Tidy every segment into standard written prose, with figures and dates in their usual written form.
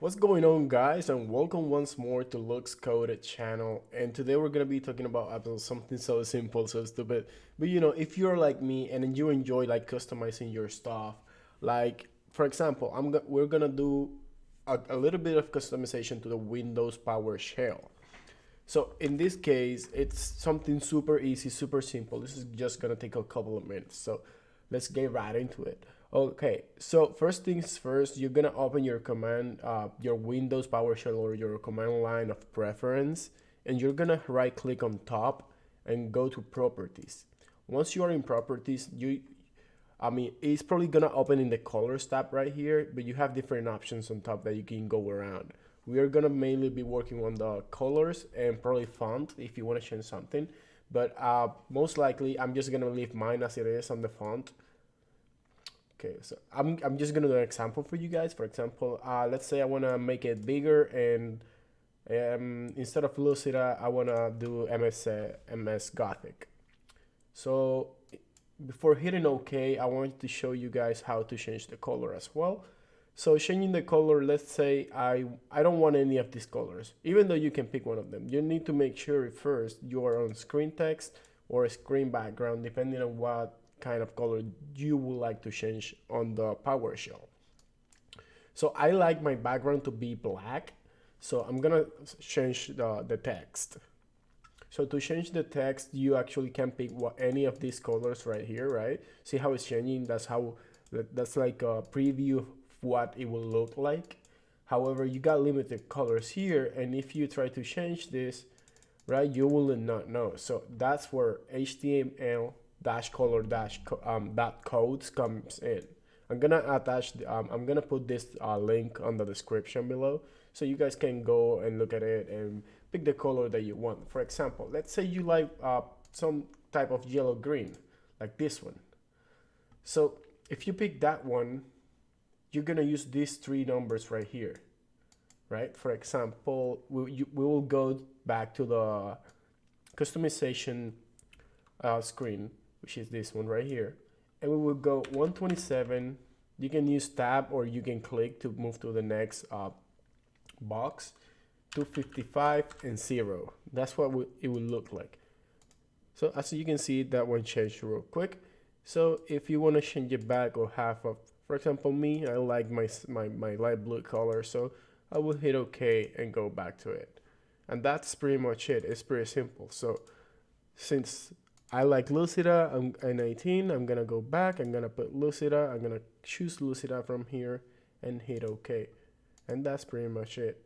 What's going on, guys, and welcome once more to Looks Coded channel. And today we're gonna be talking about something so simple, so stupid. But if you're like me and you enjoy like customizing your stuff, like for example, we're gonna do a little bit of customization to the Windows PowerShell. So in this case, it's something super easy, super simple. This is just gonna take a couple of minutes. So let's get right into it. Okay, so first things first, you're gonna open your your Windows PowerShell or your command line of preference, and you're gonna right click on top and go to properties. Once you are in properties, it's probably gonna open in the colors tab right here, but you have different options on top that you can go around. We are gonna mainly be working on the colors and probably font if you want to change something, but most likely I'm just gonna leave mine as it is on the font. Okay, so I'm just gonna do an example for you guys. For example, let's say I wanna make it bigger and instead of Lucida, I wanna do MS Gothic. So before hitting OK, I wanted to show you guys how to change the color as well. So changing the color, let's say I don't want any of these colors, even though you can pick one of them. You need to make sure first you are on screen text or a screen background, depending on what kind of color you would like to change on the PowerShell. So I like my background to be black, so I'm gonna change the text. So to change the text, you actually can pick any of these colors right here, right? See how it's changing? That's like a preview of what it will look like. However, you got limited colors here, and if you try to change this, right, you will not know. So that's where HTML color dot codes comes in. I'm gonna put this link on the description below, so you guys can go and look at it and pick the color that you want. For example, let's say you like some type of yellow green, like this one. So if you pick that one, you're gonna use these three numbers right here, right? For example, we will go back to the customization screen, which is this one right here, and we will go 127. You can use tab or you can click to move to the next box. 255 and 0. That's what it will look like. So as you can see, that one changed real quick. So if you want to change it back or half of, for example, me, I like my light blue color, so I will hit OK and go back to it. And that's pretty much it. It's pretty simple. So since I like Lucida, I'm 18, I'm gonna go back, I'm gonna put Lucida, I'm gonna choose Lucida from here and hit OK. And that's pretty much it.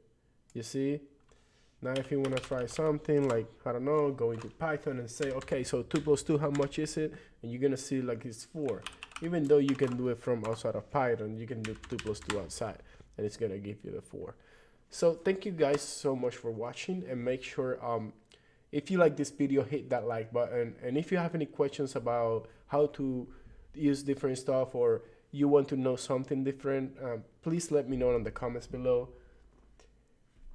You see? Now if you want to try something like, I don't know, go into Python and say, okay, so 2 plus 2, how much is it? And you're gonna see like it's 4. Even though you can do it from outside of Python, you can do 2 plus 2 outside and it's gonna give you the 4. So thank you guys so much for watching, and make sure if you like this video, hit that like button. And if you have any questions about how to use different stuff, or you want to know something different, please let me know in the comments below.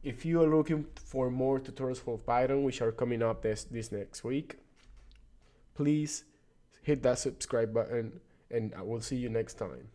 If you are looking for more tutorials for Python, which are coming up this next week, please hit that subscribe button, and I will see you next time.